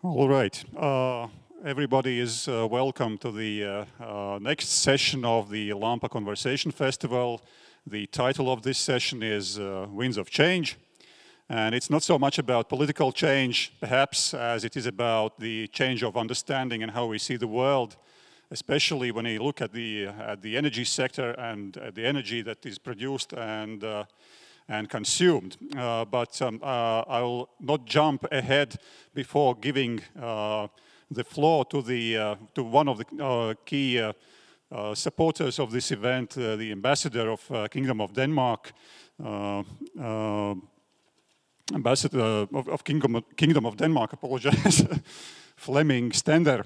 All right. Everybody is welcome to the next session of the LAMPA Conversation Festival. The title of this session is Winds of Change. And it's not so much about political change, perhaps, as it is about the change of understanding and how we see the world, especially when you look at the energy sector and the energy that is produced and consumed. But I will not jump ahead before giving the floor to one of the key supporters of this event, the ambassador of Kingdom of Denmark, ambassador of Kingdom of Denmark, apologize, Flemming Stender.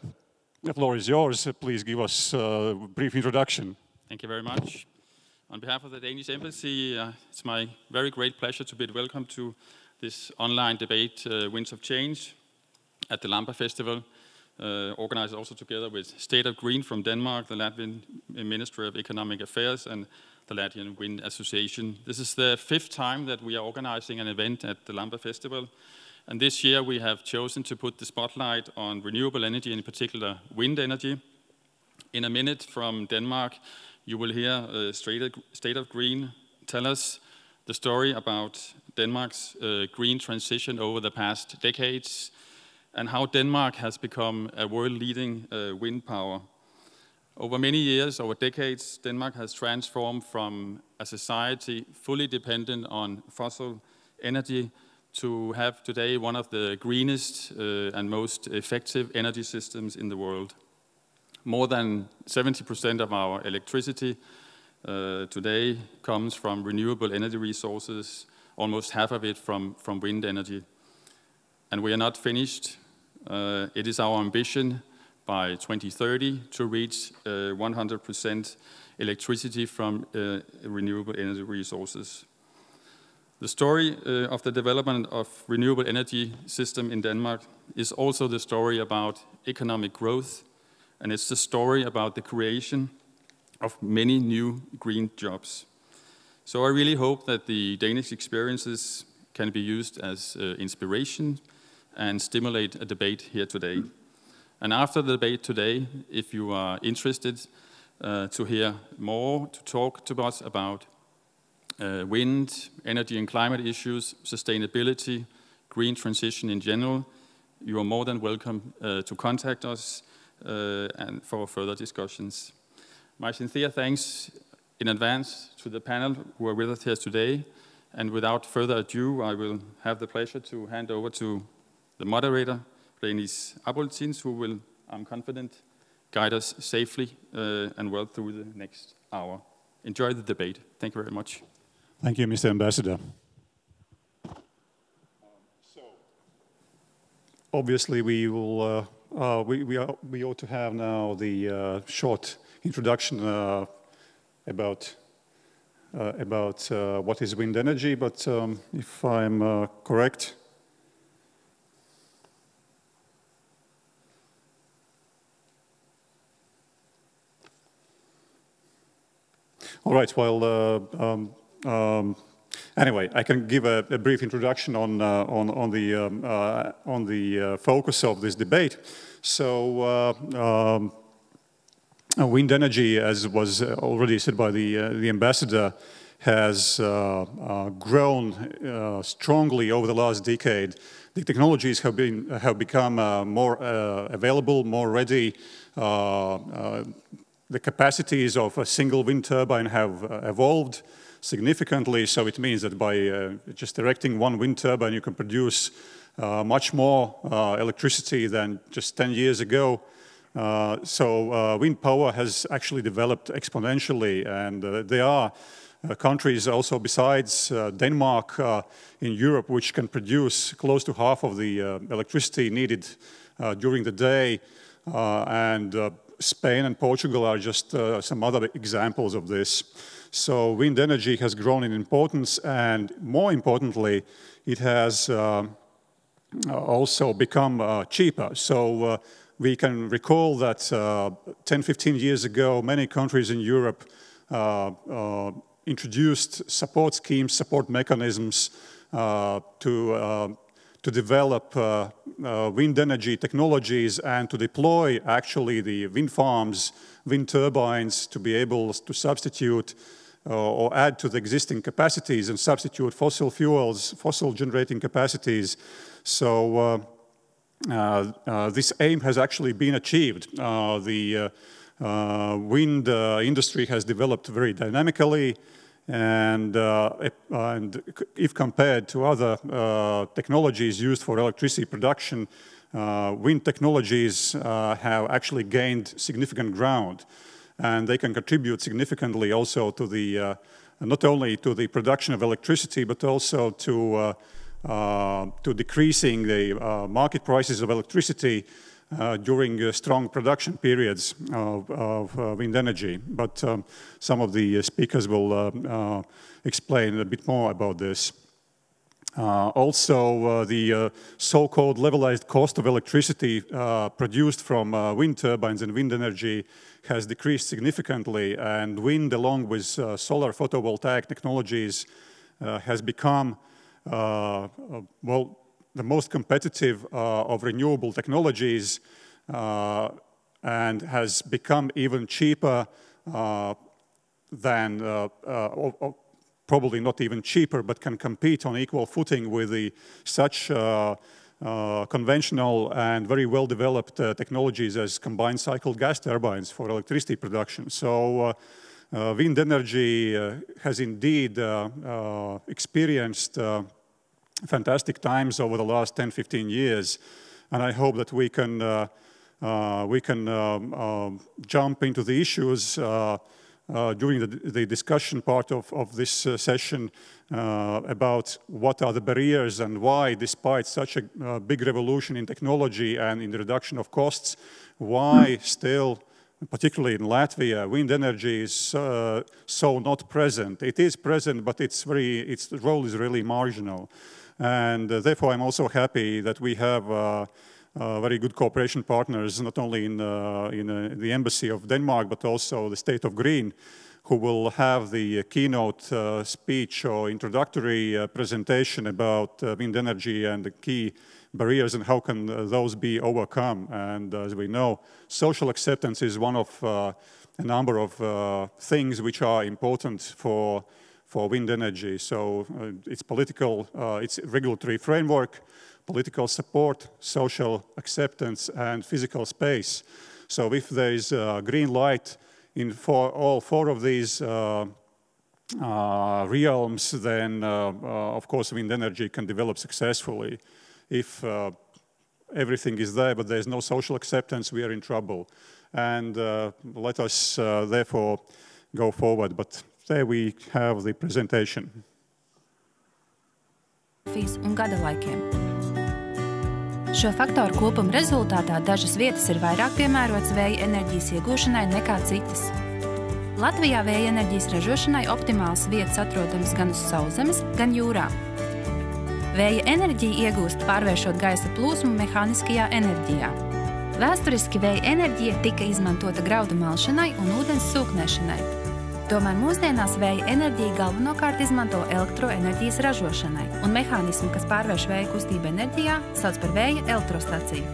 The floor is yours. Please give us a brief introduction. Thank you very much. On behalf of the Danish Embassy, it's my very great pleasure to bid welcome to this online debate, Winds of Change, at the LAMPA Festival, organized also together with State of Green from Denmark, the Latvian Ministry of Economic Affairs, and the Latvian Wind Association. This is the 5th time that we are organizing an event at the LAMPA Festival, and this year we have chosen to put the spotlight on renewable energy, and in particular wind energy. In a minute from Denmark, you will hear State of Green tell us the story about Denmark's green transition over the past decades and how Denmark has become a world-leading wind power. Over many years, over decades, Denmark has transformed from a society fully dependent on fossil energy to have today one of the greenest and most effective energy systems in the world. More than 70% of our electricity today comes from renewable energy resources, almost half of it from wind energy. And we are not finished. It is our ambition by 2030 to reach 100% electricity from renewable energy resources. The story of the development of renewable energy system in Denmark is also the story about economic growth, and it's the story about the creation of many new green jobs. So I really hope that the Danish experiences can be used as inspiration and stimulate a debate here today. And after the debate today, if you are interested to hear more, to talk to us about wind, energy and climate issues, sustainability, green transition in general, you are more than welcome to contact us and for further discussions. My sincere thanks in advance to the panel who are with us here today. And without further ado, I will have the pleasure to hand over to the moderator, Renis Aboltins, who will, I'm confident, guide us safely and well through the next hour. Enjoy the debate. Thank you very much. Thank you, Mr. Ambassador. Obviously, we will. We ought to have now the short introduction about what is wind energy. But if I'm correct. All right. Well. Anyway, I can give a brief introduction on the focus of this debate. So, wind energy, as was already said by the ambassador, has grown strongly over the last decade. The technologies have become more available, more ready. The capacities of a single wind turbine have evolved significantly, so it means that by just erecting one wind turbine, you can produce much more electricity than just 10 years ago. So wind power has actually developed exponentially, and there are countries also besides Denmark in Europe which can produce close to half of the electricity needed during the day, and Spain and Portugal are just some other examples of this. So wind energy has grown in importance, and more importantly, it has also become cheaper. So we can recall that 10-15 years ago, many countries in Europe introduced support schemes, support mechanisms to develop wind energy technologies and to deploy actually the wind farms, wind turbines to be able to substitute or add to the existing capacities and substitute fossil fuels, fossil generating capacities. So this aim has actually been achieved. The wind industry has developed very dynamically, and if compared to other technologies used for electricity production, wind technologies have actually gained significant ground, and they can contribute significantly also to the not only to the production of electricity, but also to decreasing the market prices of electricity during strong production periods of wind energy. But some of the speakers will explain a bit more about this. Also, the so-called levelized cost of electricity produced from wind turbines and wind energy has decreased significantly, and wind, along with solar photovoltaic technologies, has become well, the most competitive of renewable technologies, and has become even cheaper than, probably not even cheaper, but can compete on equal footing with such conventional and very well-developed technologies as combined cycle gas turbines for electricity production. So wind energy has indeed experienced fantastic times over the last 10-15 years, and I hope that we can jump into the issues during the discussion part of this session about what are the barriers and why, despite such a big revolution in technology and in the reduction of costs, why still, particularly in Latvia, wind energy is so not present. It is present, but its role is really marginal. And therefore, I'm also happy that we have very good cooperation partners, not only in the Embassy of Denmark, but also the State of Green, who will have the keynote speech or introductory presentation about wind energy and the key barriers and how can those be overcome. And as we know, social acceptance is one of a number of things which are important for wind energy. So it's political, it's regulatory framework, political support, social acceptance, and physical space. So if there is a green light for all four of these realms, then of course wind energy can develop successfully. If everything is there, but there's no social acceptance, we are in trouble. And let us therefore go forward. But there we have the presentation. Un gada laikiem. Šo faktoru kopuma rezultātā dažas vietas ir vairāk piemērotas vēja enerģijas iegūšanai nekā citas. Latvijā vēja enerģijas ražošanai optimāls vietas atrodamas gan uz sauszemes, gan jūrā. Vēja enerģiju iegūst pārvēršot gaisa plūsmu mehāniskajā enerģijā. Vēsturiski vēja enerģija tika izmantota graudu malšanai un ūdens sūknēšanai. Tomēr mūsdienās vēja enerģija galvenokārt izmanto elektroenerģijas ražošanai, un mehānismu, kas pārvērš vēja kustību enerģijā, sauc par vēja elektrostaciju.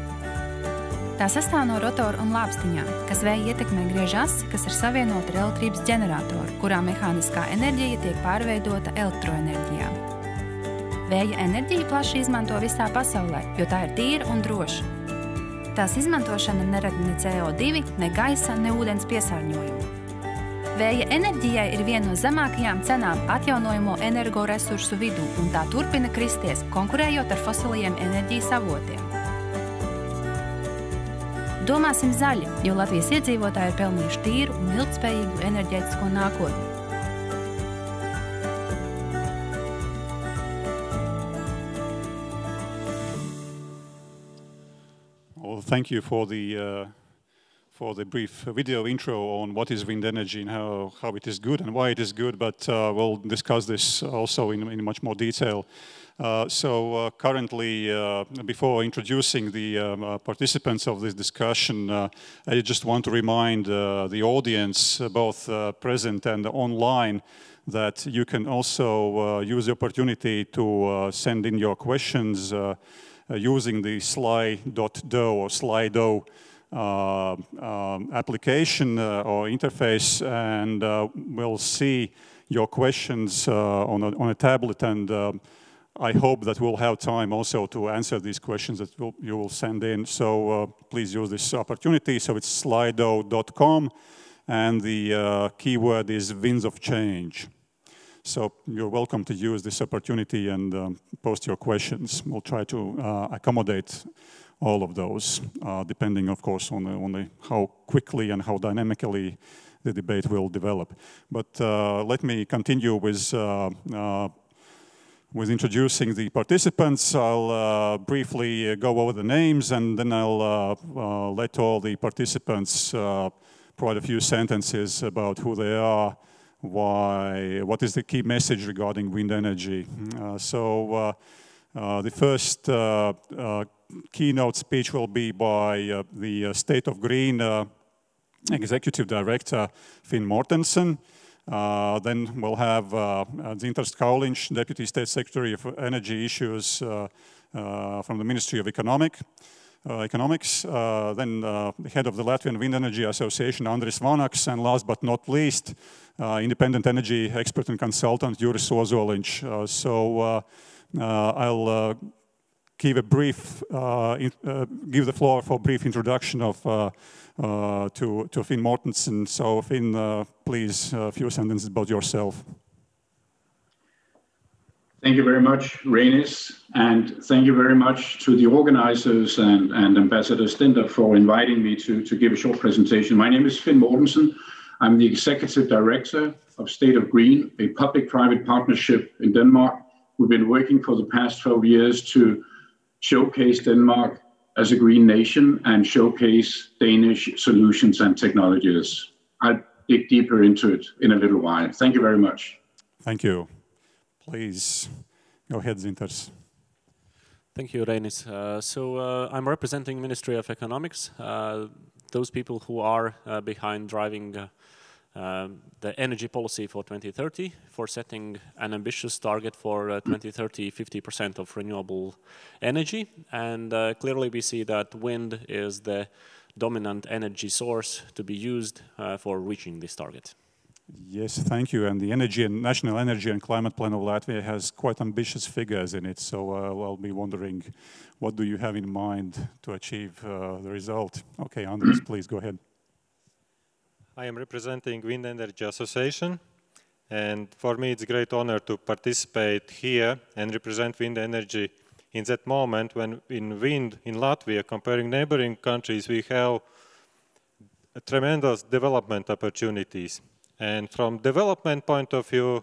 Tā sastāv no rotora un lāpstiņām, kas vēja ietekmē griež asi, kas ir savienota ar elektrības ģeneratoru, kurā mehāniskā enerģija tiek pārveidota elektroenerģijā. Vēja enerģiju plaši izmanto visā pasaulē, jo tā ir tīra un droša. Tās izmantošana nerada ne CO2, ne gaisa, ne ūdens piesārņojumu. Vēja enerģijai ir viena no zemākajām cenām atjaunojamo energoresursu vidū, un tā turpina kristies, konkurējot ar fosiliem enerģijas avotiem. Domāsim zaļi, jo Latvijas iedzīvotāji ir pelnījuši tīru un ilgtspējīgu enerģētisko nākotni. Well, thank you for the brief video intro on what is wind energy and how it is good and why it is good, but we'll discuss this also in much more detail. So currently, before introducing the participants of this discussion, I just want to remind the audience, both present and online, that you can also use the opportunity to send in your questions using the Slido or Slido application or interface, and we'll see your questions on a tablet, and I hope that we'll have time also to answer these questions that you will send in. So please use this opportunity. So it's slido.com, and the keyword is winds of change. So you're welcome to use this opportunity and post your questions. We'll try to accommodate all of those, depending, of course, on how quickly and how dynamically the debate will develop. But let me continue with introducing the participants. I'll briefly go over the names, and then I'll let all the participants provide a few sentences about who they are, what is the key message regarding wind energy. The first keynote speech will be by the State of Green Executive Director Finn Mortensen. Then we'll have Dzintars Kauliņš, Deputy State Secretary of Energy Issues from the Ministry of Economics. Then the head of the Latvian Wind Energy Association, Andris Vanaks, and last but not least, independent energy expert and consultant, Juris Ozoliņš. I'll give the floor for a brief introduction of to Finn Mortensen. So Finn, please, a few sentences about yourself. Thank you very much, Rainis, and thank you very much to the organizers and Ambassador Stender for inviting me to give a short presentation. My name is Finn Mortensen. I'm the Executive Director of State of Green, a public-private partnership in Denmark. We've been working for the past 12 years to showcase Denmark as a green nation and showcase Danish solutions and technologies. I'll dig deeper into it in a little while. Thank you very much. Thank you. Please go ahead, Dzintars. Thank you, Rainis. I'm representing Ministry of Economics, those people who are behind driving the energy policy for 2030, for setting an ambitious target for 2030, 50% of renewable energy. And clearly we see that wind is the dominant energy source to be used for reaching this target. Yes, thank you. And the National Energy and Climate Plan of Latvia has quite ambitious figures in it. So I'll be wondering, what do you have in mind to achieve the result? Okay, Andris, please go ahead. I am representing Wind Energy Association, and for me it's a great honor to participate here and represent wind energy in that moment when in wind in Latvia, comparing neighboring countries, we have tremendous development opportunities. And from development point of view,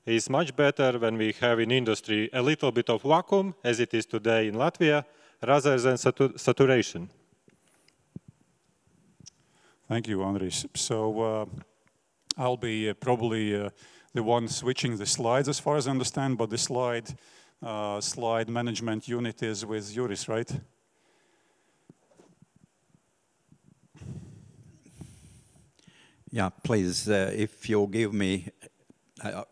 it's much better when we have in industry a little bit of vacuum, as it is today in Latvia, rather than saturation. Thank you, Andris. So I'll be probably the one switching the slides as far as I understand, but the slide management unit is with Juris, right? Yeah, please, if you give me,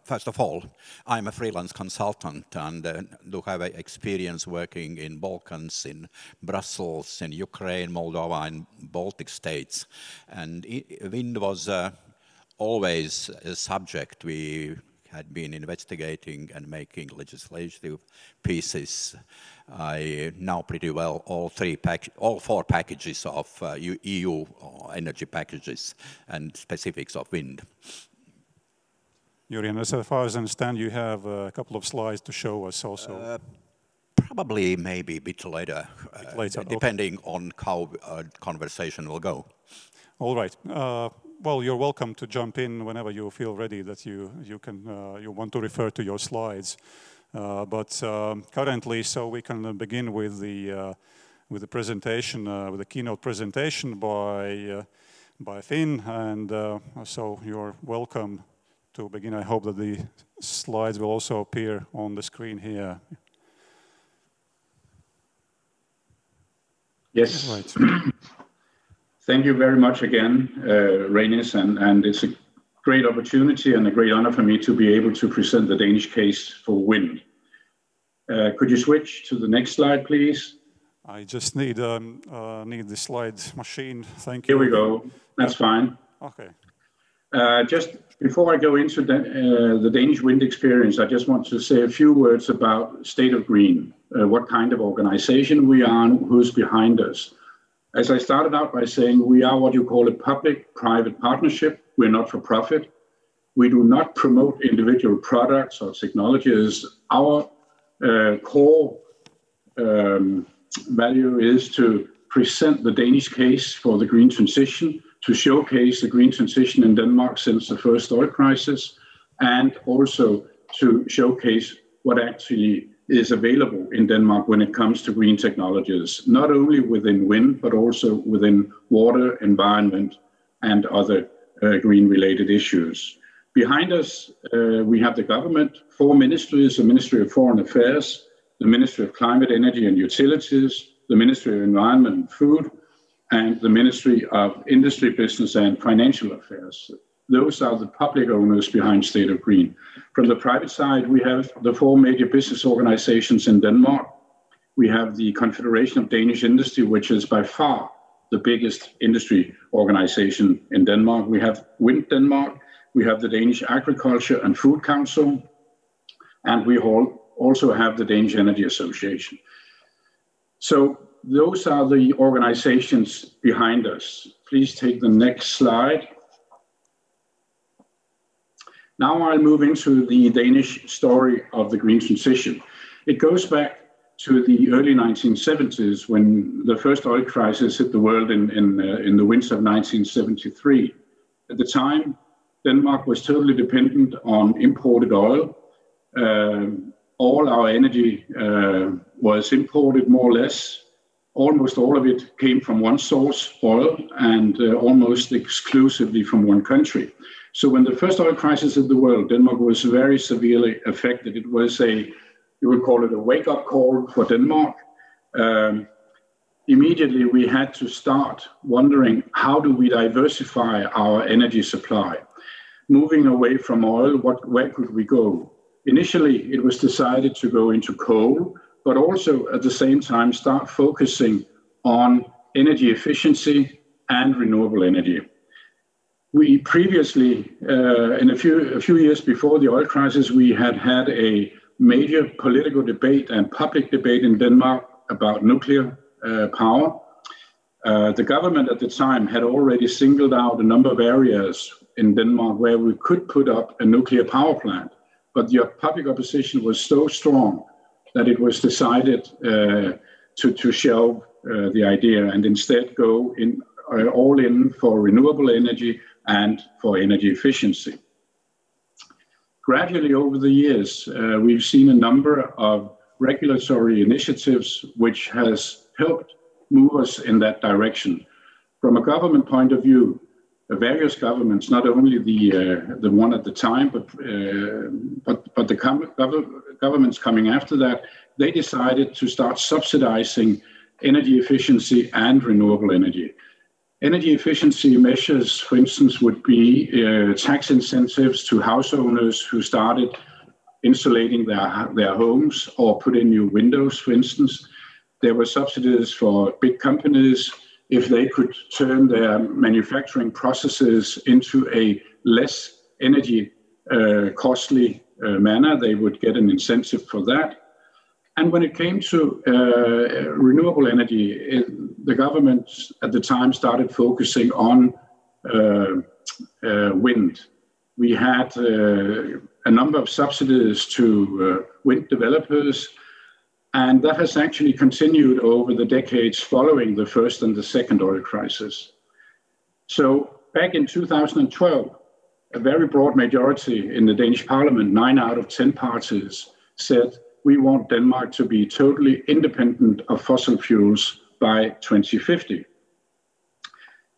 first of all, I'm a freelance consultant and do have experience working in Balkans, in Brussels, in Ukraine, Moldova, and Baltic states. And wind was always a subject we had been investigating and making legislative pieces. I know pretty well all four packages of EU energy packages and specifics of wind. Yuri, and as far as I understand, you have a couple of slides to show us also. Probably maybe a bit later, depending on how conversation will go. All right. Well, you're welcome to jump in whenever you feel ready that you want to refer to your slides. But currently, so we can begin with the presentation, with the keynote presentation by Finn, and so you're welcome to begin. I hope that the slides will also appear on the screen here. Yes. Right. Thank you very much again, Rainis, and it's a great opportunity and a great honor for me to be able to present the Danish case for wind. Could you switch to the next slide, please? I just need the slide machine. Thank you. Here we go. That's fine. Okay. Just before I go into the Danish wind experience, I just want to say a few words about State of Green, what kind of organization we are and who's behind us. As I started out by saying, we are what you call a public-private partnership. We're not for profit. We do not promote individual products or technologies. Our core value is to present the Danish case for the green transition, to showcase the green transition in Denmark since the first oil crisis, and also to showcase what actually is available in Denmark when it comes to green technologies, not only within wind, but also within water, environment, and other green-related issues. Behind us, we have the government, 4 ministries, the Ministry of Foreign Affairs, the Ministry of Climate, Energy and Utilities, the Ministry of Environment and Food, and the Ministry of Industry, Business and Financial Affairs. Those are the public owners behind State of Green. From the private side, we have the 4 major business organizations in Denmark. We have the Confederation of Danish Industry, which is by far the biggest industry organization in Denmark. We have Wind Denmark, we have the Danish Agriculture and Food Council, and we also have the Danish Energy Association. So those are the organizations behind us. Please take the next slide. Now I'll move into the Danish story of the green transition. It goes back to the early 1970s when the first oil crisis hit the world in the winter of 1973. At the time, Denmark was totally dependent on imported oil. All our energy was imported more or less. Almost all of it came from one source, oil, and almost exclusively from one country. So when the first oil crisis hit the world, Denmark was very severely affected. It was you would call it a wake-up call for Denmark. Immediately we had to start wondering, how do we diversify our energy supply? Moving away from oil, where could we go? Initially, it was decided to go into coal, but also at the same time start focusing on energy efficiency and renewable energy. We previously, in a few years before the oil crisis, we had a major political debate and public debate in Denmark about nuclear power. The government at the time had already singled out a number of areas in Denmark where we could put up a nuclear power plant, but the public opposition was so strong that it was decided to shelve the idea and instead go all in for renewable energy and for energy efficiency. Gradually over the years, we've seen a number of regulatory initiatives which has helped move us in that direction. From a government point of view, various governments, not only the one at the time, but the governments coming after that, they decided to start subsidizing energy efficiency and renewable energy. Energy efficiency measures, for instance, would be tax incentives to house owners who started insulating their homes or put in new windows, for instance. There were subsidies for big companies. If they could turn their manufacturing processes into a less energy costly manner, they would get an incentive for that. And when it came to renewable energy, the government at the time started focusing on wind. We had a number of subsidies to wind developers, and that has actually continued over the decades following the first and the second oil crisis. So back in 2012, a very broad majority in the Danish parliament, 9 out of 10 parties, said we want Denmark to be totally independent of fossil fuels by 2050.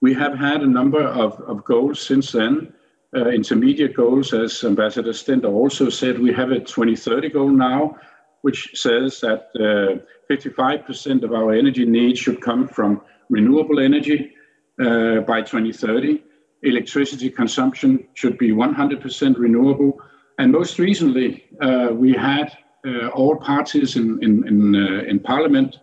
We have had a number of goals since then, intermediate goals, as Ambassador Stender also said. We have a 2030 goal now, which says that 55% of our energy needs should come from renewable energy by 2030. Electricity consumption should be 100% renewable. And most recently, we had all parties in Parliament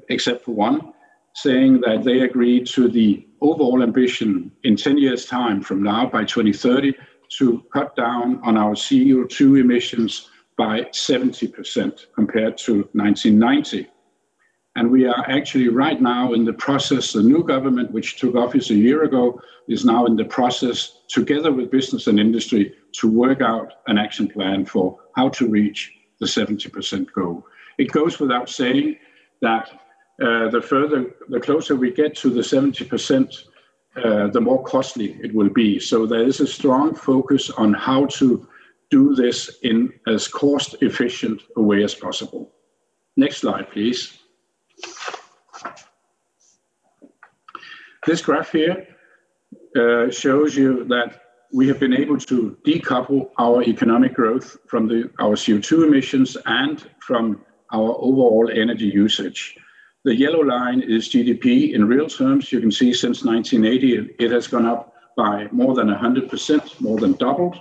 except for one, saying that they agreed to the overall ambition in 10 years' time from now, by 2030, to cut down on our CO2 emissions by 70% compared to 1990. And we are actually right now in the process, the new government, which took office a year ago, is now in the process, together with business and industry, to work out an action plan for how to reach the 70% goal. It goes without saying that the closer we get to the 70%, the more costly it will be. So there is a strong focus on how to do this in as cost-efficient a way as possible. Next slide, please. This graph here shows you that we have been able to decouple our economic growth from our CO2 emissions and from our overall energy usage. The yellow line is GDP in real terms. You can see since 1980, it has gone up by more than 100%, more than doubled,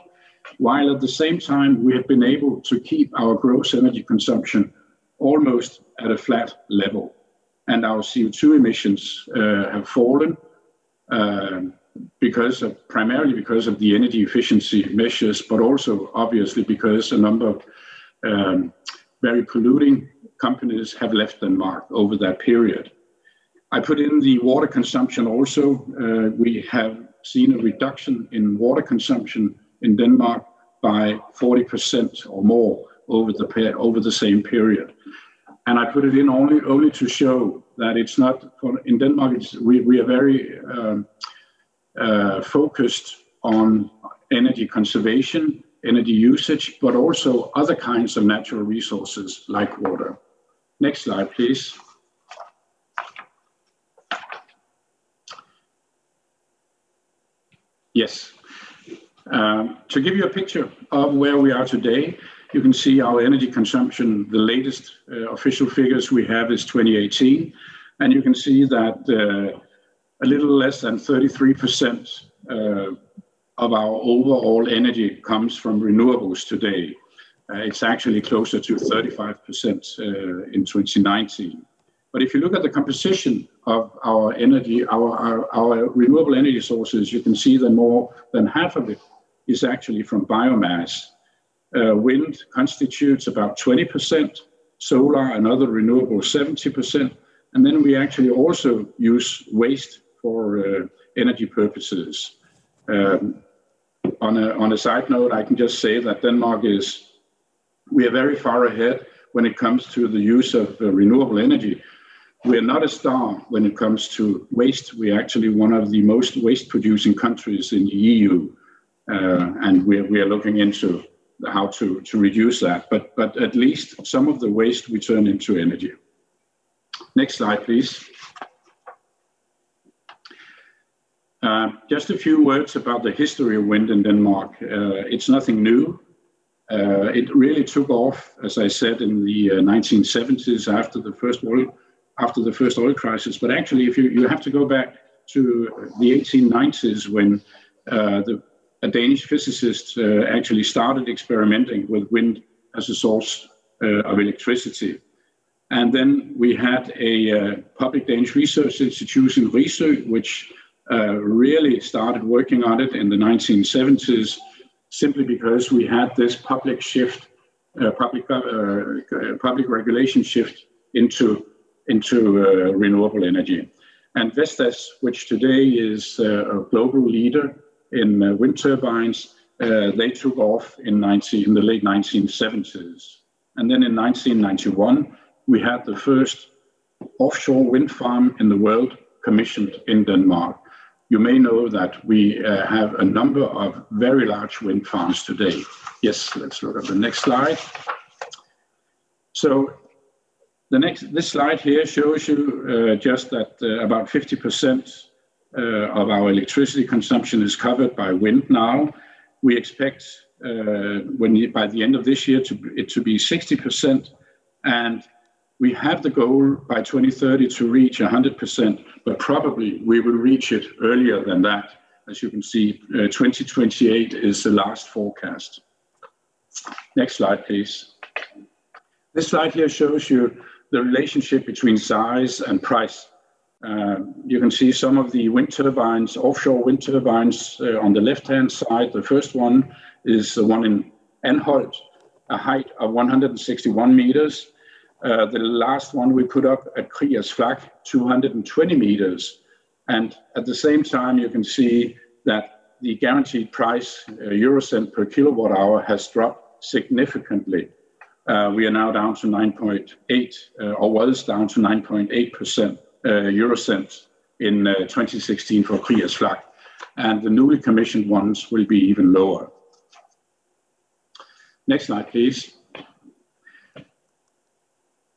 while at the same time, we have been able to keep our gross energy consumption almost at a flat level. And our CO2 emissions have fallen primarily because of the energy efficiency measures, but also obviously because a number of very polluting companies have left Denmark over that period. I put in the water consumption also. We have seen a reduction in water consumption in Denmark by 40% or more over the same period. And I put it in only to show that it's not, in Denmark, we are very focused on energy conservation, energy usage, but also other kinds of natural resources like water. Next slide, please. Yes. To give you a picture of where we are today, you can see our energy consumption. The latest official figures we have is 2018, and you can see that a little less than 33% of our overall energy comes from renewables today. It's actually closer to 35% in 2019. But if you look at the composition of our energy, our renewable energy sources, you can see that more than half of it is actually from biomass. Wind constitutes about 20%, solar and other renewables 70%, and then we actually also use waste for energy purposes. On a side note, I can just say that we are very far ahead when it comes to the use of renewable energy. We are not a star when it comes to waste. We are actually one of the most waste-producing countries in the EU, and we are looking into how to reduce that. But at least some of the waste we turn into energy. Next slide, please. Just a few words about the history of wind in Denmark. It's nothing new. It really took off, as I said, in the 1970s after the first oil crisis. But actually, if you have to go back to the 1890s when a Danish physicist actually started experimenting with wind as a source of electricity. And then we had a public Danish research institution, Risø, which really started working on it in the 1970s, simply because we had this public regulation shift into renewable energy. And Vestas, which today is a global leader in wind turbines, they took off in the late 1970s. And then in 1991, we had the first offshore wind farm in the world commissioned in Denmark. You may know that we have a number of very large wind farms today. Yes, let's look at the next slide. So this slide here shows you just that about 50% of our electricity consumption is covered by wind now. We expect by the end of this year it to be 60%, and we have the goal by 2030 to reach 100%, but probably we will reach it earlier than that. As you can see, 2028 is the last forecast. Next slide, please. This slide here shows you the relationship between size and price. You can see some of the wind turbines, offshore wind turbines on the left-hand side. The first one is the one in Anholt, a height of 161 meters. The last one we put up at Kriegers Flak, 220 meters. And at the same time, you can see that the guaranteed price, Eurocent per kilowatt hour, has dropped significantly. We are now down to 9.8, or was down to 9.8% Eurocent in 2016 for Kriegers Flak. And the newly commissioned ones will be even lower. Next slide, please.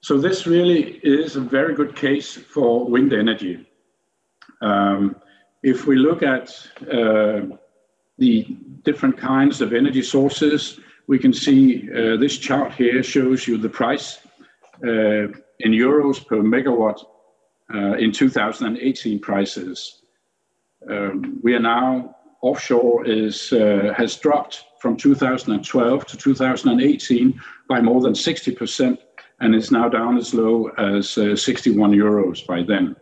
So this really is a very good case for wind energy. If we look at the different kinds of energy sources, we can see this chart here shows you the price in euros per megawatt in 2018 prices. We are now, offshore has dropped from 2012 to 2018 by more than 60%, and is now down as low as 61 euros by then.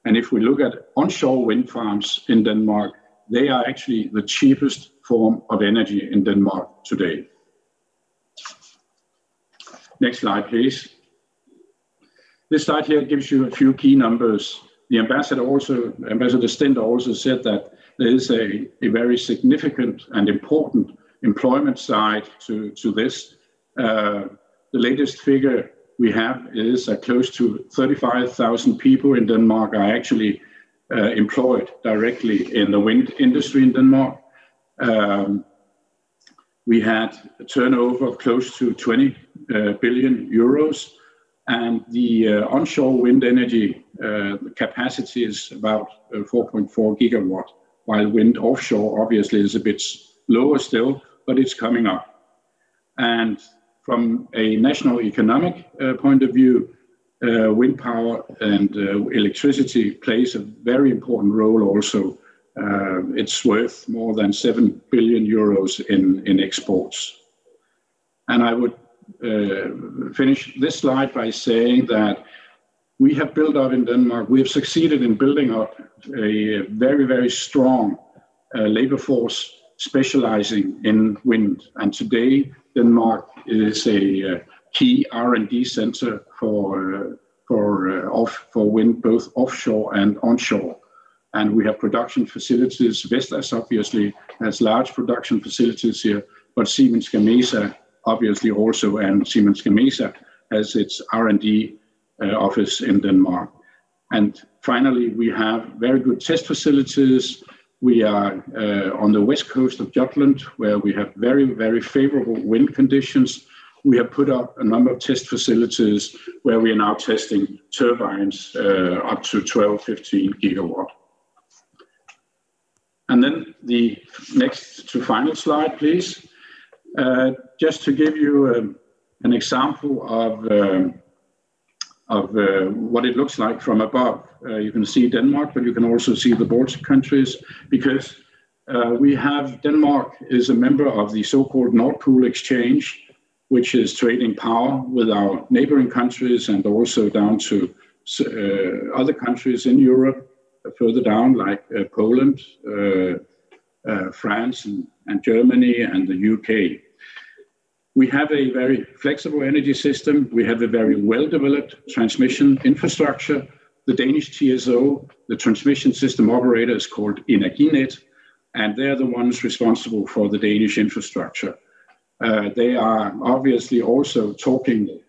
And if we look at onshore wind farms in Denmark, they are actually the cheapest form of energy in Denmark today. Next slide, please. This slide here gives you a few key numbers. The Ambassador Stender also said that there is a very significant and important employment side to this. The latest figure we have is that close to 35,000 people in Denmark are actually employed directly in the wind industry in Denmark. We had a turnover of close to 20 billion euros, and the onshore wind energy capacity is about 4.4 gigawatt, while wind offshore obviously is a bit lower still, but it's coming up. And from a national economic point of view, wind power and electricity plays a very important role also. It's worth more than 7 billion euros in exports. And I would finish this slide by saying that we have built up in Denmark, we have succeeded in building up a very, very strong labor force specializing in wind. And today, Denmark is a key R&D center for wind, both offshore and onshore. And we have production facilities. Vestas obviously has large production facilities here, but Siemens Gamesa obviously also, and Siemens Gamesa has its R&D office in Denmark. And finally, we have very good test facilities. We are on the west coast of Jutland, where we have very, very favorable wind conditions. We have put up a number of test facilities where we are now testing turbines up to 12, 15 gigawatt. And then the next to final slide, please. Just to give you an example of what it looks like from above. You can see Denmark, but you can also see the Baltic countries, because Denmark is a member of the so-called Nord Pool exchange, which is trading power with our neighboring countries and also down to other countries in Europe, further down, like Poland, France, and Germany, and the UK. We have a very flexible energy system. We have a very well-developed transmission infrastructure. The Danish TSO, the transmission system operator, is called Energinet, and they're the ones responsible for the Danish infrastructure. They are obviously also talking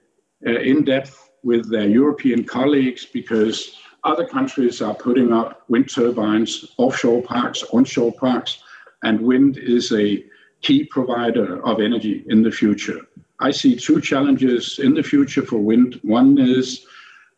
in depth with their European colleagues, because other countries are putting up wind turbines, offshore parks, onshore parks, and wind is a key provider of energy in the future. I see two challenges in the future for wind. One is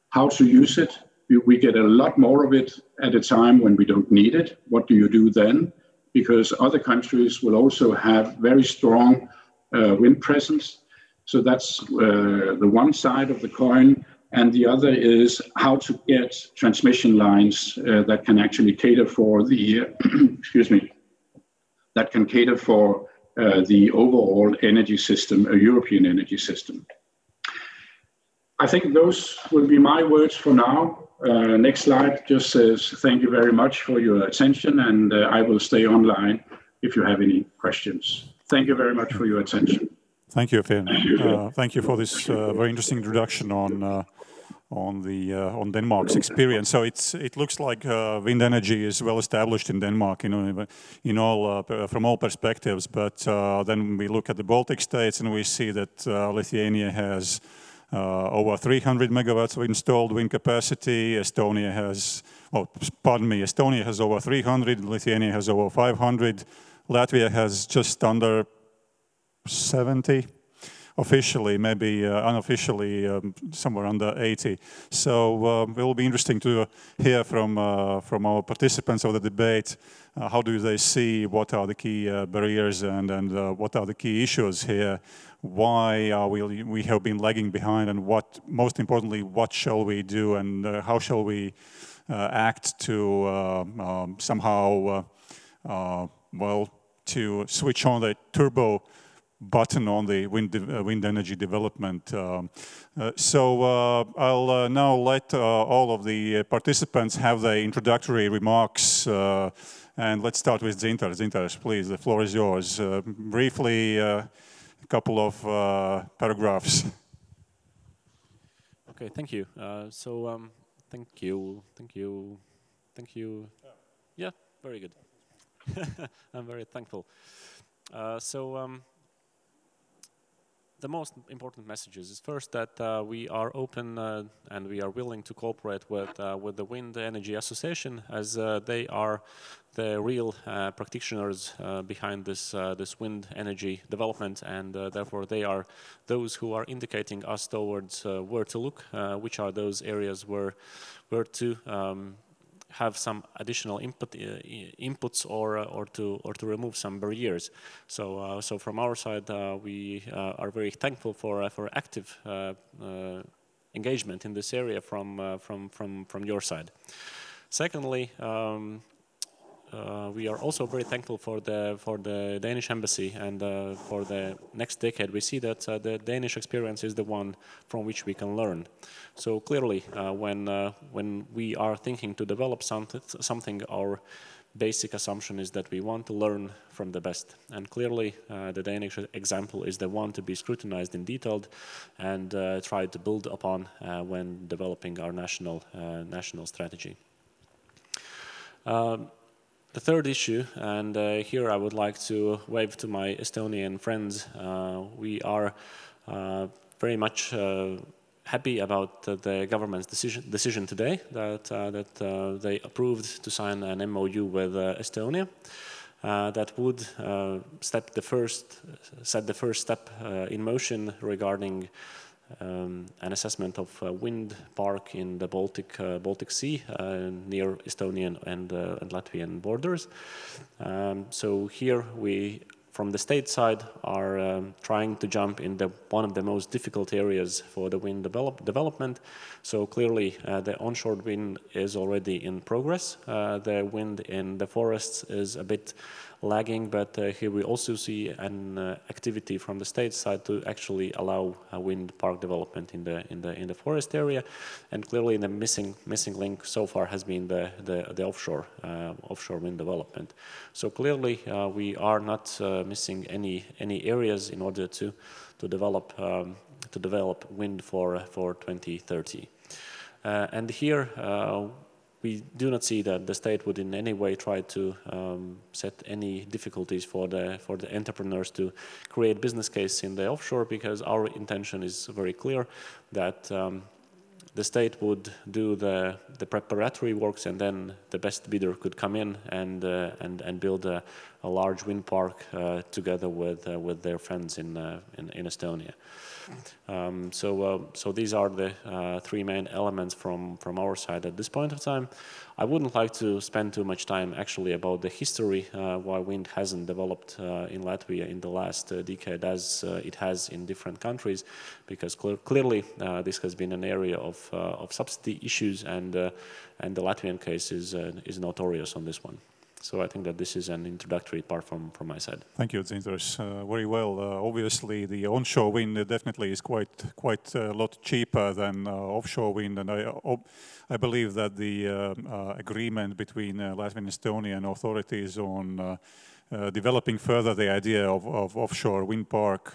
how to use it. We get a lot more of it at a time when we don't need it. What do you do then? Because other countries will also have very strong wind presence. So that's the one side of the coin. And the other is how to get transmission lines that can actually cater for the, that can cater for the overall energy system, a European energy system. I think those will be my words for now. Next slide just says thank you very much for your attention, and I will stay online if you have any questions. Thank you very much for your attention. Thank you, Finn. Thank you for this very interesting introduction on Denmark's experience. So it looks like wind energy is well established in Denmark, from all perspectives. But then we look at the Baltic states and we see that Lithuania has over 300 megawatts of installed wind capacity. Estonia has over 300. Lithuania has over 500. Latvia has just under 70. Officially, maybe unofficially, somewhere under 80. So it will be interesting to hear from our participants of the debate. How do they see what are the key barriers and what are the key issues here? Why are we have been lagging behind, and most importantly, what shall we do, and how shall we act to somehow, to switch on the turbo button on the wind energy development. So I'll now let all of the participants have the introductory remarks, and let's start with Zintar. Zintar, please, the floor is yours. Briefly, a couple of paragraphs. Okay, thank you. Thank you. Yeah, very good. I'm very thankful. The most important messages is first that we are open and we are willing to cooperate with the Wind Energy Association, as they are the real practitioners behind this wind energy development, and therefore they are those who are indicating us towards where to look, which are those areas where to have some additional inputs or to remove some barriers. So from our side, we are very thankful for active engagement in this area from your side. Secondly, we are also very thankful for the Danish embassy, and for the next decade we see that the Danish experience is the one from which we can learn. So clearly, when we are thinking to develop something, our basic assumption is that we want to learn from the best. And clearly, the Danish example is the one to be scrutinized in detail and tried to build upon when developing our national strategy. The third issue, and here I would like to wave to my Estonian friends, we are very much happy about the government's decision today that they approved to sign an MOU with Estonia that would set the first step in motion regarding an assessment of a wind park in the Baltic Sea near Estonian and Latvian borders. So here we, from the state side, are trying to jump in one of the most difficult areas for the wind development. So clearly the onshore wind is already in progress. The wind in the forests is a bit lagging, but here we also see an activity from the state side to actually allow a wind park development in the forest area. And clearly the missing link so far has been the offshore wind development. So clearly we are not missing any areas in order to develop wind for 2030. And here we do not see that the state would in any way try to set any difficulties for the entrepreneurs to create business case in the offshore, because our intention is very clear that the state would do the preparatory works, and then the best bidder could come in and build a large wind park together with their friends in Estonia. So these are the three main elements from our side at this point of time. I wouldn't like to spend too much time actually about the history why wind hasn't developed in Latvia in the last decade as it has in different countries, because clearly this has been an area of subsidy issues, and the Latvian case is notorious on this one. So I think that this is an introductory part from my side. Thank you, Dzintars. Very well. Obviously, the onshore wind definitely is quite a lot cheaper than offshore wind, and I believe that the agreement between Latvian and Estonian authorities on developing further the idea of offshore wind park,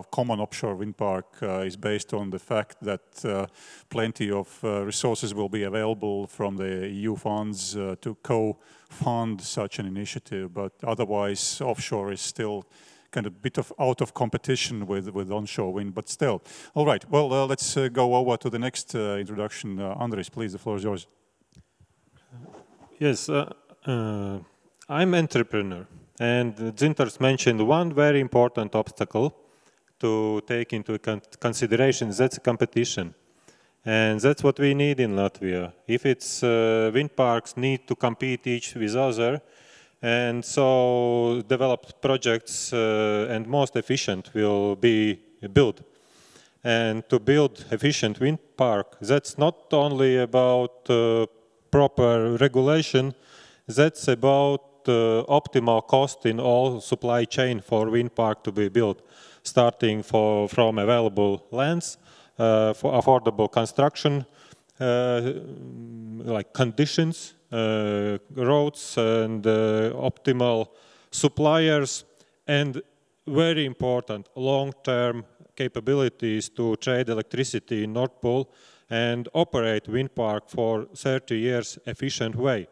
common offshore wind park, is based on the fact that plenty of resources will be available from the EU funds to co-fund such an initiative. But otherwise, offshore is still kind of a bit of out of competition with onshore wind, but still. All right, well, let's go over to the next introduction. Andris, please, the floor is yours. Yes, I'm an entrepreneur. And Dzintars mentioned one very important obstacle to take into consideration, that's competition. And that's what we need in Latvia. If it's wind parks need to compete each with other, and so developed projects and most efficient will be built. And to build efficient wind park, that's not only about proper regulation, that's about optimal cost in all supply chain for wind park to be built, starting from available lands, for affordable construction, like conditions, roads and optimal suppliers, and very important long-term capabilities to trade electricity in North Pole and operate wind park for 30 years efficient way.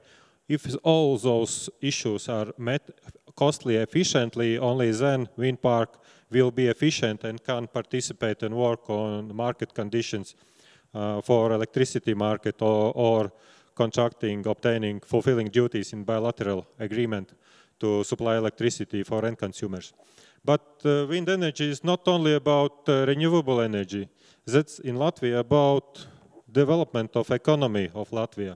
If all those issues are met costly efficiently, only then wind park will be efficient and can participate and work on market conditions for electricity market or contracting, obtaining, fulfilling duties in bilateral agreement to supply electricity for end consumers. But wind energy is not only about renewable energy. That's in Latvia about development of economy of Latvia.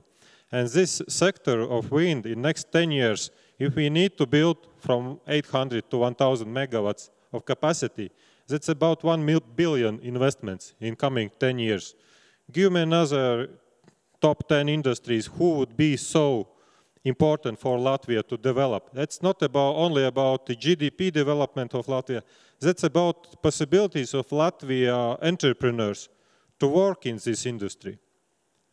And this sector of wind in next 10 years, if we need to build from 800 to 1,000 megawatts of capacity, that's about 1 billion investments in coming 10 years. Give me another top 10 industries who would be so important for Latvia to develop. That's not only about the GDP development of Latvia, that's about possibilities of Latvia entrepreneurs to work in this industry.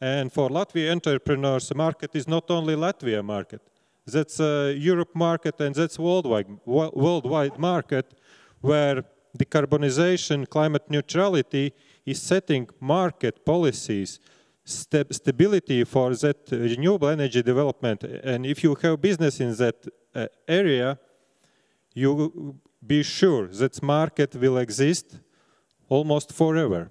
And for Latvia entrepreneurs, the market is not only Latvia market. That's a Europe market and that's worldwide market where decarbonization, climate neutrality is setting market policies, stability for that renewable energy development. And if you have business in that area, you be sure that market will exist almost forever,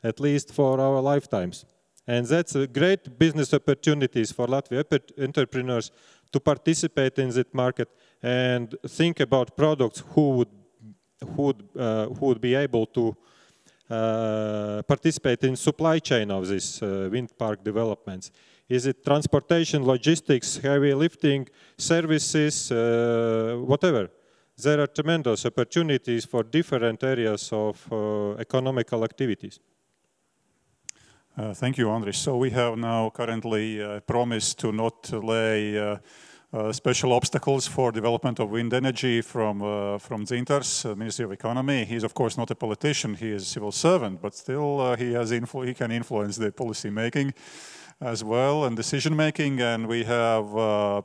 at least for our lifetimes. And that's a great business opportunities for Latvia entrepreneurs to participate in that market and think about products who would be able to participate in supply chain of these wind park developments. Is it transportation, logistics, heavy lifting, services, whatever. There are tremendous opportunities for different areas of economical activities. Thank you, Andris. So we have now currently promised to not lay special obstacles for development of wind energy from Dzintars, Ministry of Economy. He's of course not a politician, he is a civil servant, but still he can influence the policy making as well and decision making. And we have a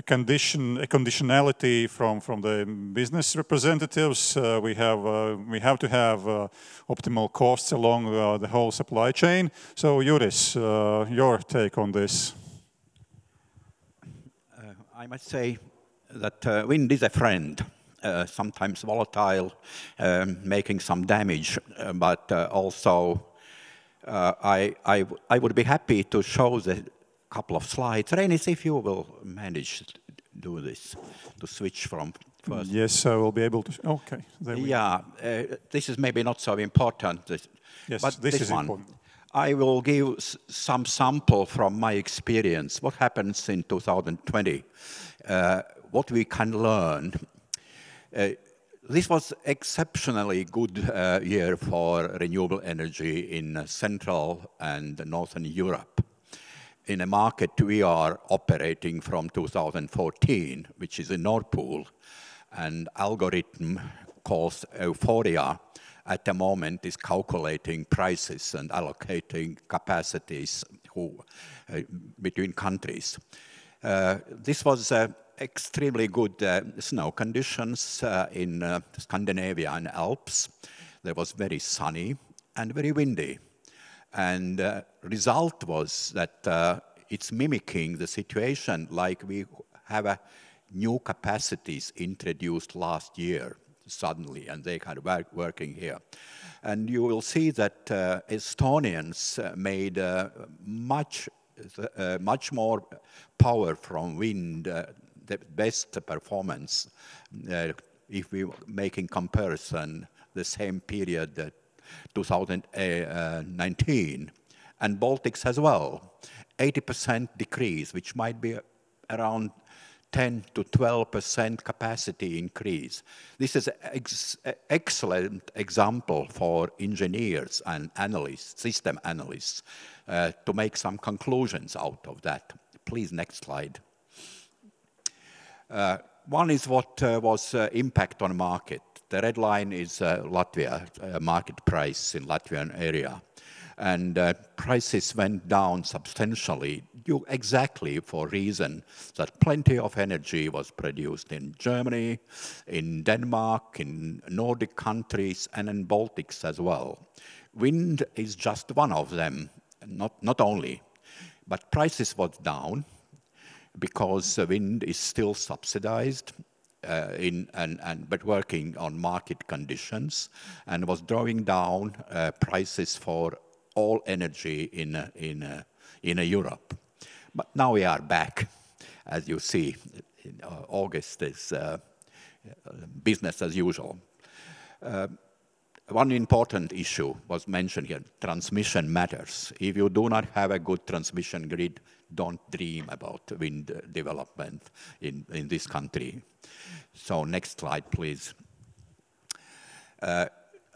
conditionality from the business representatives. We have to have optimal costs along the whole supply chain. So, Juris, your take on this? I must say that wind is a friend, sometimes volatile, making some damage, but also I would be happy to show the couple of slides. Reinis, if you will manage to do this, to switch from first. Yes, I will be able to. Okay. Yeah, this is maybe not so important. Yes, but this is one. important. I will give some sample from my experience. What happens in 2020? What we can learn. This was exceptionally good year for renewable energy in Central and Northern Europe. in a market we are operating from 2014, which is a Nord Pool, and algorithm called Euphoria at the moment is calculating prices and allocating capacities between countries. This was extremely good snow conditions in Scandinavia and Alps. There was very sunny and very windy. And result was that it's mimicking the situation like we have new capacities introduced last year suddenly, and they kind of working here. And you will see that Estonians made much more power from wind, the best performance, if we making comparison the same period 2019, and Baltics as well, 80% decrease, which might be around 10 to 12% capacity increase. This is an excellent example for engineers and analysts, system analysts, to make some conclusions out of that. Please, next slide. One is what was impact on market. The red line is Latvia, market price in Latvian area. And prices went down substantially, due exactly for reason that plenty of energy was produced in Germany, in Denmark, in Nordic countries, and in Baltics as well. Wind is just one of them, not only, but prices was down because wind is still subsidized, but working on market conditions, and was drawing down prices for all energy in Europe. But now we are back, as you see. In August is business as usual. One important issue was mentioned here: transmission matters. If you do not have a good transmission grid, don't dream about wind development in this country. So next slide, please.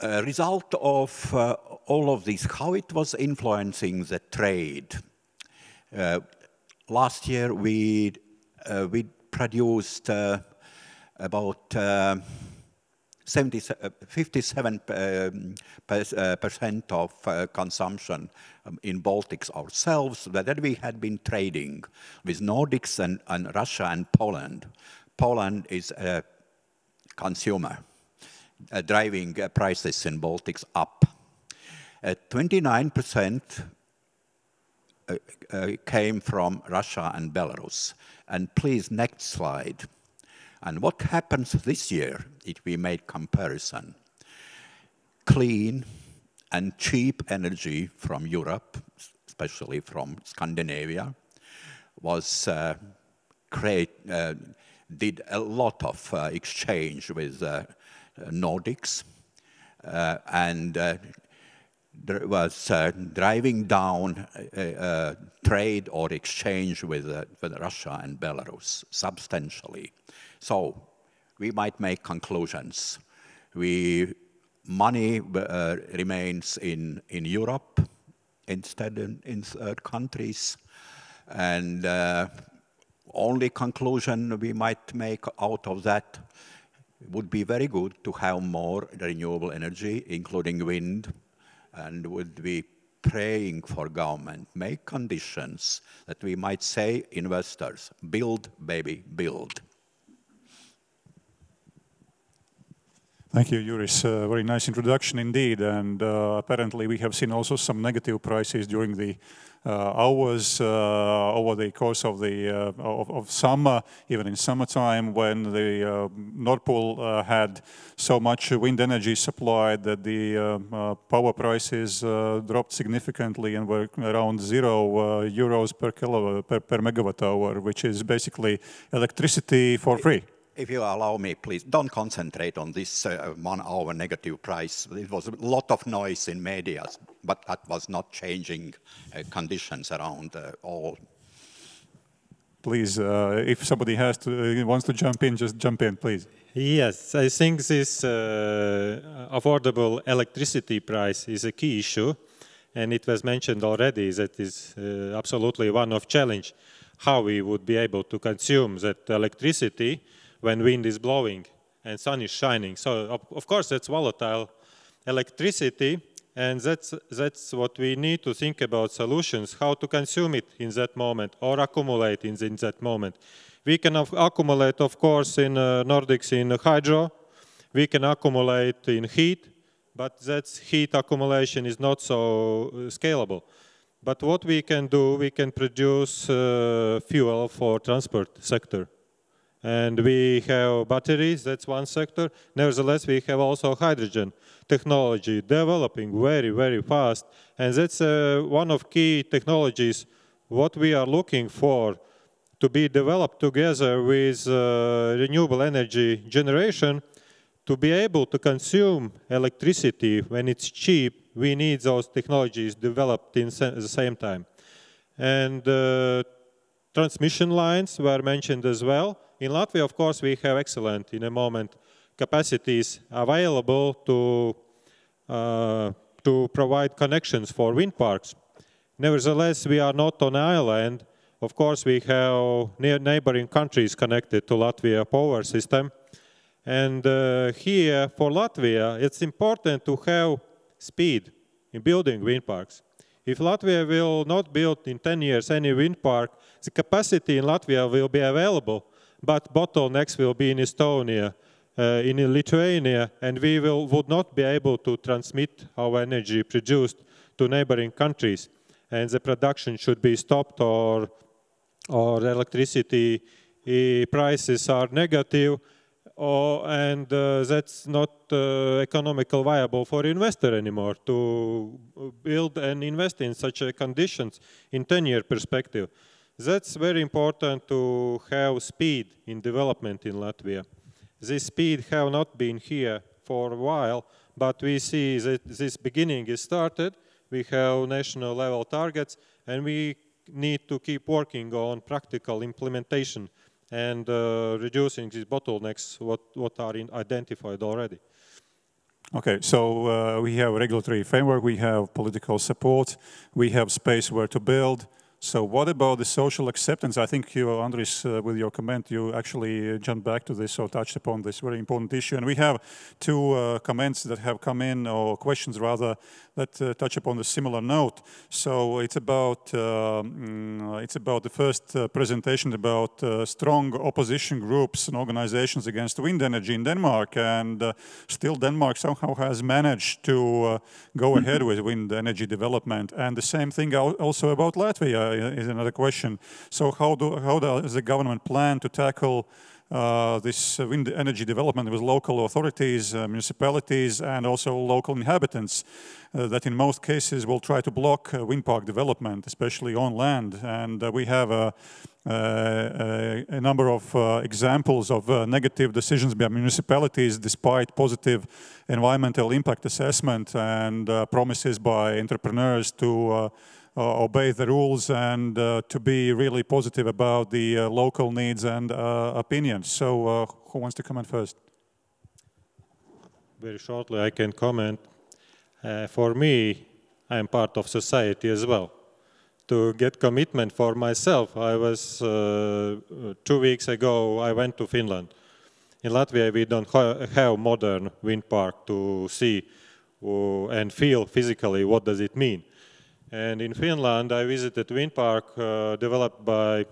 A result of all of this, how it was influencing the trade. Last year we produced about 57% of consumption in Baltics ourselves, that we had been trading with Nordics and Russia and Poland. Poland is a consumer, driving prices in Baltics up. 29% came from Russia and Belarus. And please, next slide. And what happens this year if we make comparison? Clean and cheap energy from Europe, especially from Scandinavia, was did a lot of exchange with Nordics, and there was driving down trade or exchange with Russia and Belarus substantially. So we might make conclusions. Money remains in Europe instead in third countries, and only conclusion we might make out of that would be very good to have more renewable energy, including wind, and would be praying for government, make conditions that we might say, investors, build, baby, build. Thank you, Juris. Very nice introduction indeed. And apparently we have seen also some negative prices during the hours over the course of the summer, even in summertime, when the Nord Pool had so much wind energy supplied that the power prices dropped significantly and were around €0 per megawatt hour, which is basically electricity for free. If you allow me, please, don't concentrate on this 1 hour negative price. It was a lot of noise in media, but that was not changing conditions around all. Please, if somebody wants to jump in, just jump in, please. Yes, I think this affordable electricity price is a key issue. And it was mentioned already that is absolutely one of challenge, how we would be able to consume that electricity when wind is blowing and sun is shining. So of course that's volatile electricity, and that's what we need to think about solutions, how to consume it in that moment or accumulate in that moment. We can accumulate, of course, in Nordics in hydro. We can accumulate in heat, but that heat accumulation is not so scalable. But what we can do, we can produce fuel for transport sector. And we have batteries, that's one sector. Nevertheless, we have also hydrogen technology developing very, very fast. And that's one of key technologies what we are looking for to be developed together with renewable energy generation. To be able to consume electricity when it's cheap, we need those technologies developed in the same time. And transmission lines were mentioned as well. In Latvia, of course, we have excellent, in a moment, capacities available to provide connections for wind parks. Nevertheless, we are not on an island. Of course, we have neighboring countries connected to Latvia power system. And here, for Latvia, it's important to have speed in building wind parks. If Latvia will not build in 10 years any wind park, the capacity in Latvia will be available, but bottlenecks will be in Estonia, in Lithuania, and we would not be able to transmit our energy produced to neighboring countries. And the production should be stopped, or electricity prices are negative. And that's not economical viable for investor anymore to build and invest in such conditions in 10-year perspective. That's very important to have speed in development in Latvia. This speed have not been here for a while, but we see that this beginning is started. We have national level targets, and we need to keep working on practical implementation and reducing these bottlenecks what are identified already. Okay, so we have a regulatory framework, we have political support, we have space where to build. So what about the social acceptance? I think you, Andris, with your comment, you actually jumped back to this or touched upon this very important issue. And we have two comments that have come in, or questions rather, that touch upon a similar note. So it's about the first presentation about strong opposition groups and organizations against wind energy in Denmark. And still Denmark somehow has managed to go ahead with wind energy development. And the same thing also about Latvia. Is another question. So how does the government plan to tackle this wind energy development with local authorities, municipalities, and also local inhabitants that in most cases will try to block wind park development, especially on land? And we have a number of examples of negative decisions by municipalities despite positive environmental impact assessment and promises by entrepreneurs to obey the rules and to be really positive about the local needs and opinions. So who wants to comment first? Very shortly I can comment. For me, I am part of society as well. To get commitment for myself, I was 2 weeks ago, I went to Finland. In Latvia we don't have modern wind park to see and feel physically what does it mean. And in Finland, I visited wind park developed by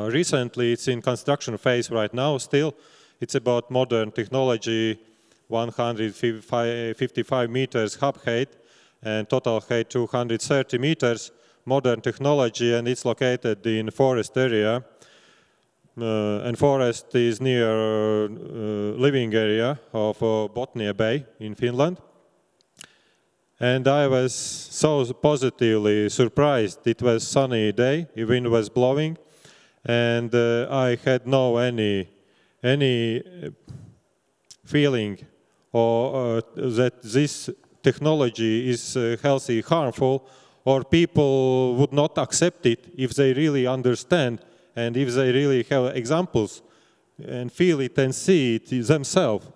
recently. It's in construction phase right now still. It's about modern technology, 155 meters hub height and total height 230 meters, modern technology, and it's located in forest area. And forest is near living area of Botnia Bay in Finland. And I was so positively surprised. It was sunny day, the wind was blowing, and I had no any feeling or that this technology is healthy, harmful, or people would not accept it if they really understand and if they really have examples and feel it and see it themselves.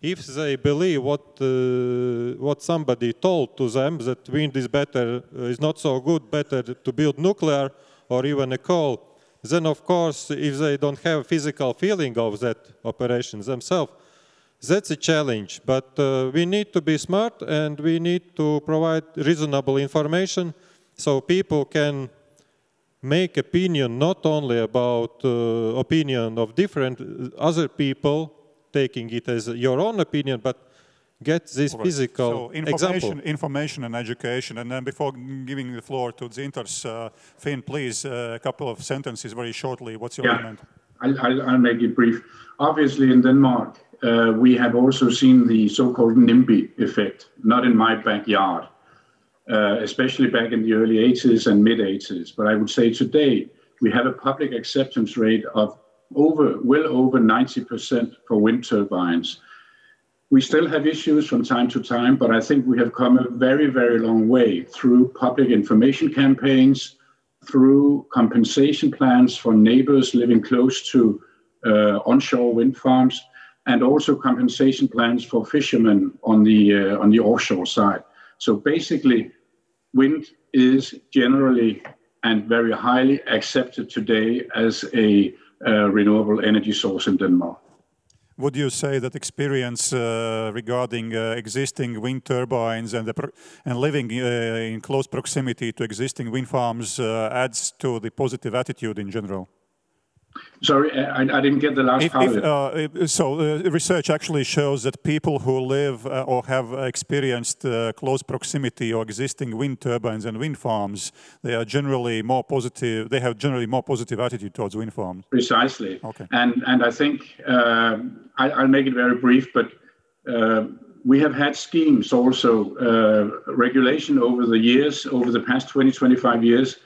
if they believe what somebody told to them, that wind is better, is not so good, better to build nuclear or even a coal, then of course, if they don't have physical feeling of that operation themselves, that's a challenge. But we need to be smart, and we need to provide reasonable information so people can make opinion not only about opinion of different other people, taking it as your own opinion, but get this physical example. Information and education. And then before giving the floor to Dzintars, Finn, please, a couple of sentences very shortly. What's your comment? I'll make it brief. Obviously, in Denmark, we have also seen the so-called NIMBY effect, not in my backyard, especially back in the early 80s and mid-80s. But I would say today, we have a public acceptance rate of well over 90% for wind turbines. We still have issues from time to time, but I think we have come a very, very long way through public information campaigns, through compensation plans for neighbors living close to onshore wind farms, and also compensation plans for fishermen on the offshore side. So basically, wind is generally and very highly accepted today as a renewable energy source in Denmark. Would you say that experience regarding existing wind turbines and living in close proximity to existing wind farms adds to the positive attitude in general? Sorry, I didn't get the last part of it. Research actually shows that people who live or have experienced close proximity or existing wind turbines and wind farms, they are generally more positive. They have generally more positive attitude towards wind farms. Precisely. Okay. And I think I'll make it very brief, but we have had schemes also, regulation over the years, over the past 20, 25 years,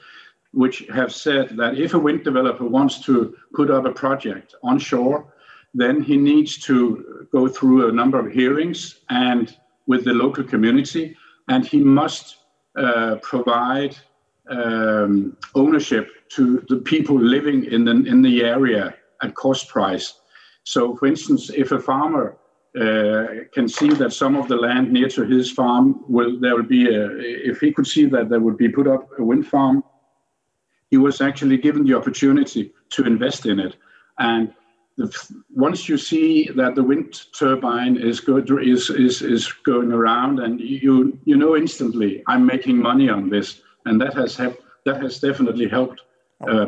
which have said that if a wind developer wants to put up a project onshore, then he needs to go through a number of hearings and with the local community, and he must provide ownership to the people living in the area at cost price. So, for instance, if a farmer can see that some of the land near to his farm if he could see that there would be put up a wind farm, he was actually given the opportunity to invest in it. And once you see that the wind turbine is going around, and you know instantly, I'm making money on this, and that has definitely helped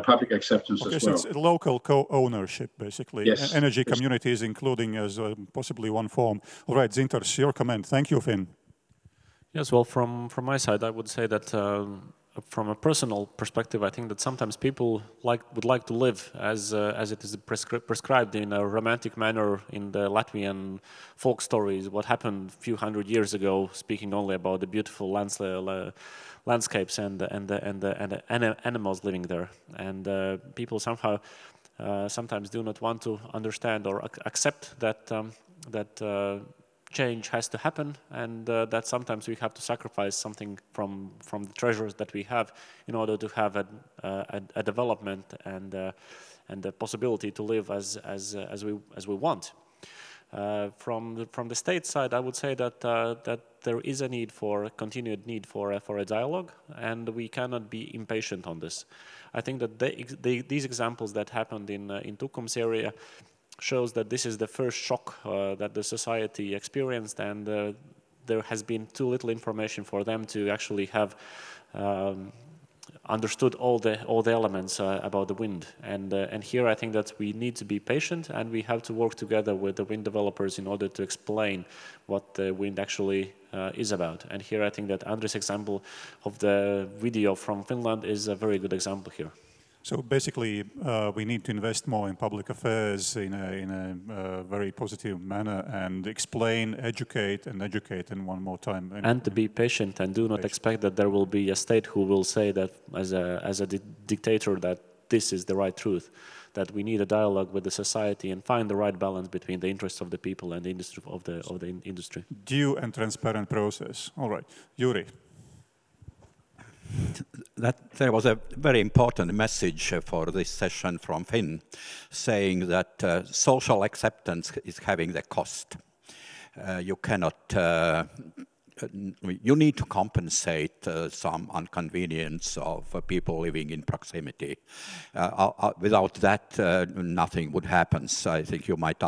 public acceptance as well. So it's local co-ownership, basically. Yes. Energy communities, including as possibly one form. All right, Dzintars, your comment. Thank you, Finn. Yes, well, from my side, I would say that from a personal perspective, I think that sometimes people would like to live as it is prescribed in a romantic manner in the Latvian folk stories. What happened a few hundred years ago, speaking only about the beautiful landscapes and the animals living there, and people somehow sometimes do not want to understand or accept that change has to happen, and that sometimes we have to sacrifice something from the treasures that we have in order to have a development and the possibility to live as we want. From the state side, I would say that there is a continued need for a dialogue, and we cannot be impatient on this. I think that these examples that happened in Tukums area shows that this is the first shock that the society experienced, and there has been too little information for them to actually have understood all the elements about the wind. And here I think that we need to be patient, and we have to work together with the wind developers in order to explain what the wind actually is about. And here I think that Andri's example of the video from Finland is a very good example here. So basically, we need to invest more in public affairs in a very positive manner and explain, educate, and one more time. And to be patient and do not expect that there will be a state who will say that as a dictator that this is the right truth. That we need a dialogue with the society and find the right balance between the interests of the people and the industry of the industry. Due and transparent process. All right, Yuri. There was a very important message for this session from Finn, saying that social acceptance is having the cost. you cannot, you need to compensate some inconvenience of people living in proximity. Without that, nothing would happen. So I think you might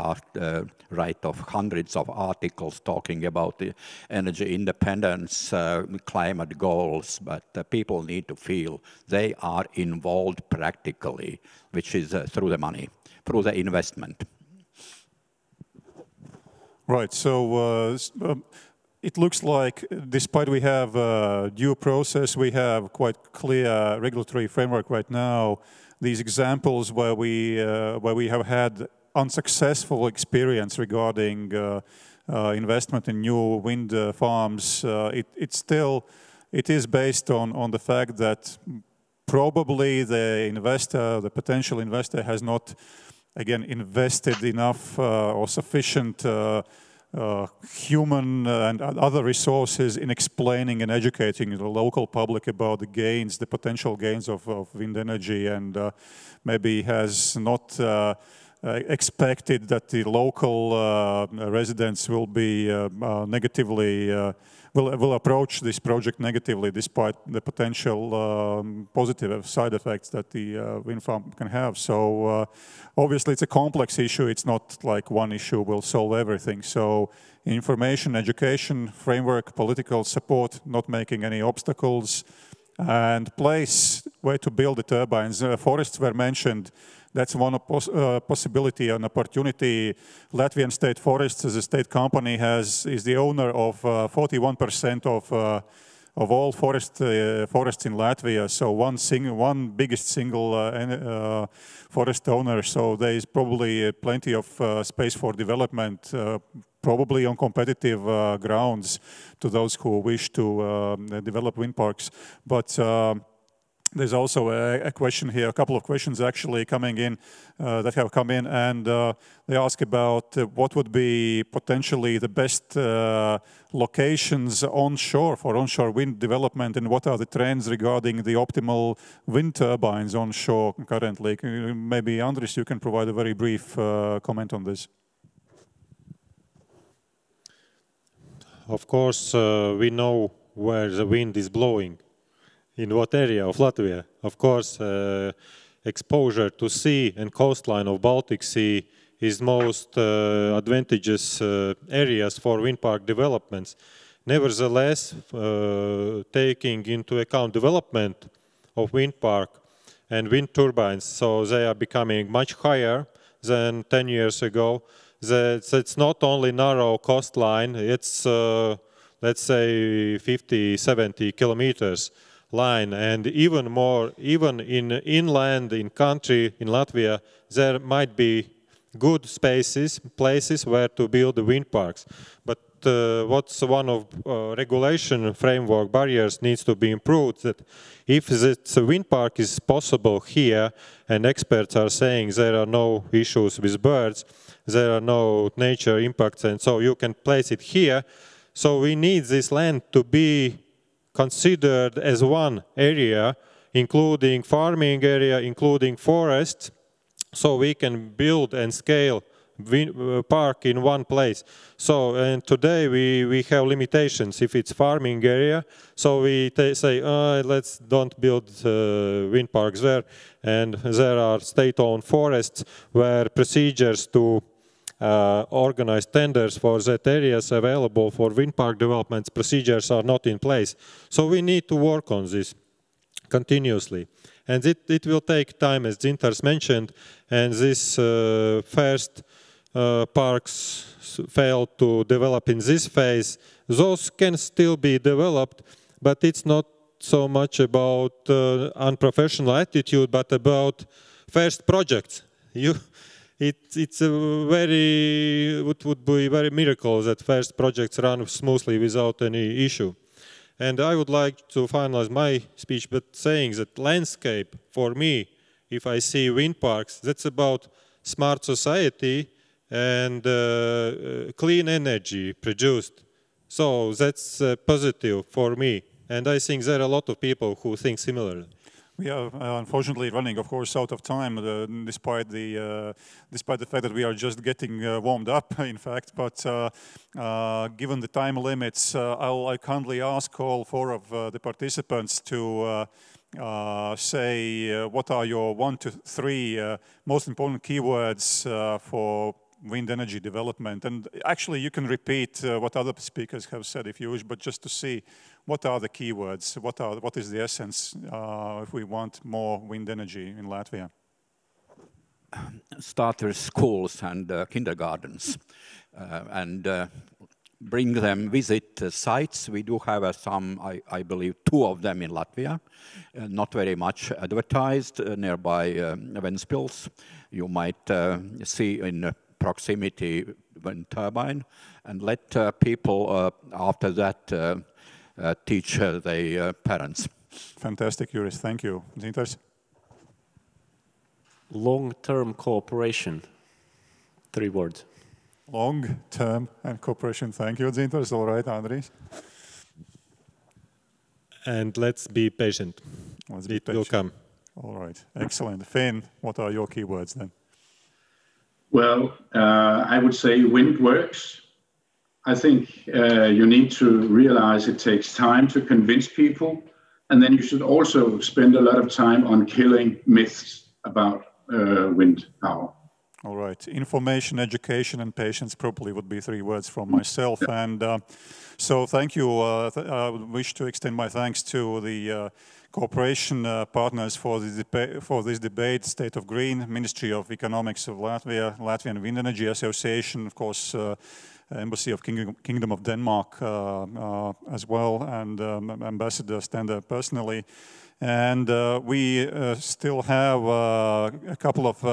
write of hundreds of articles talking about the energy independence, climate goals, but people need to feel they are involved practically, which is through the money, through the investment. Right, so it looks like despite we have a due process, we have quite clear regulatory framework right now. These examples where we have had unsuccessful experience regarding investment in new wind farms, it is based on the fact that probably the potential investor has not, again, invested enough or sufficient human and other resources in explaining and educating the local public about the gains, the potential gains of wind energy, and maybe has not expected that the local residents will be negatively, will approach this project negatively despite the potential positive side effects that the wind farm can have. So obviously it's a complex issue. It's not like one issue will solve everything. So information, education, framework, political support, not making any obstacles, and place where to build the turbines. Forests were mentioned. That's one possibility, an opportunity. Latvian State Forests, as a state company, is the owner of 41% of all forests in Latvia. So one biggest single forest owner. So there is probably plenty of space for development, probably on competitive grounds to those who wish to develop wind parks. But there's also a question here, a couple of questions actually coming in that have come in, and they ask about what would be potentially the best locations onshore for onshore wind development, and what are the trends regarding the optimal wind turbines onshore currently. Maybe Andris, you can provide a very brief comment on this. Of course, we know where the wind is blowing. In what area of Latvia? Of course, exposure to sea and coastline of Baltic Sea is most advantageous areas for wind park developments. Nevertheless, taking into account development of wind park and wind turbines, so they are becoming much higher than 10 years ago. It's not only narrow coastline, it's let's say 50, 70 kilometers line, and even more, even in inland, in country, in Latvia, there might be good spaces, places where to build the wind parks. But what's one of regulation framework barriers needs to be improved, that if the wind park is possible here, and experts are saying there are no issues with birds, there are no nature impacts, and so you can place it here, so we need this land to be considered as one area, including farming area, including forests, so we can build and scale park in one place. So, and today we have limitations if it's farming area, so we say, let's don't build wind parks there, and there are state-owned forests where procedures to organize tenders for that areas available for wind park developments, procedures are not in place. So we need to work on this continuously. And it will take time, as Dzintars mentioned, and this first parks failed to develop in this phase. Those can still be developed, but it's not so much about unprofessional attitude, but about first projects. It's a very, it would be very miracle that first projects run smoothly without any issue. And I would like to finalize my speech by saying that landscape, for me, if I see wind parks, that's about smart society and clean energy produced. So that's positive for me. And I think there are a lot of people who think similarly. We are unfortunately running, of course, out of time, despite the fact that we are just getting warmed up, in fact. But given the time limits, I kindly ask all four of the participants to say what are your 1 to 3 most important keywords for wind energy development. And actually, you can repeat what other speakers have said if you wish, but just to see what are the keywords, what is the essence if we want more wind energy in Latvia. Starter schools and kindergartens, and bring them visit sites. We do have some, I believe, 2 of them in Latvia, not very much advertised, nearby Ventspils. You might see in proximity wind turbine, and let people after that teach their parents. Fantastic, Juris. Thank you. Zintars? Long-term cooperation. 3 words. Long-term and cooperation. Thank you, Zintars. All right, Andris? And let's be patient. It will come. All right. Excellent. Finn, what are your keywords then? Well, I would say wind works. I think you need to realize it takes time to convince people. And then you should also spend a lot of time on killing myths about wind power. All right. Information, education, and patience probably would be 3 words from myself. And so thank you. I wish to extend my thanks to the cooperation partners for this debate, State of Green, Ministry of Economics of Latvia, Latvian Wind Energy Association, of course, Embassy of Kingdom of Denmark as well, and Ambassador Stender personally. And we still have a couple of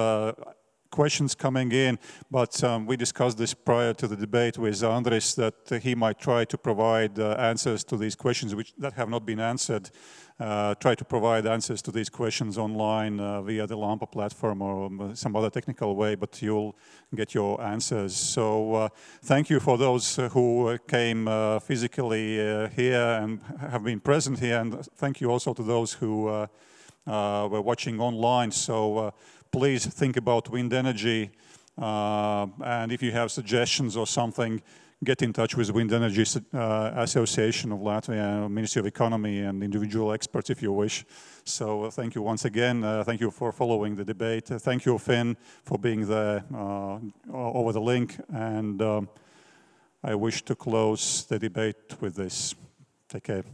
questions coming in, but we discussed this prior to the debate with Andris that he might try to provide answers to these questions that have not been answered. Try to provide answers to these questions online via the LAMPA platform or some other technical way, but you'll get your answers. So thank you for those who came physically here and have been present here, and thank you also to those who were watching online. So please think about wind energy, and if you have suggestions or something, get in touch with Wind Energy Association of Latvia, Ministry of Economy, and individual experts if you wish. So thank you once again. Thank you for following the debate. Thank you, Finn, for being there over the link. And I wish to close the debate with this. Take care.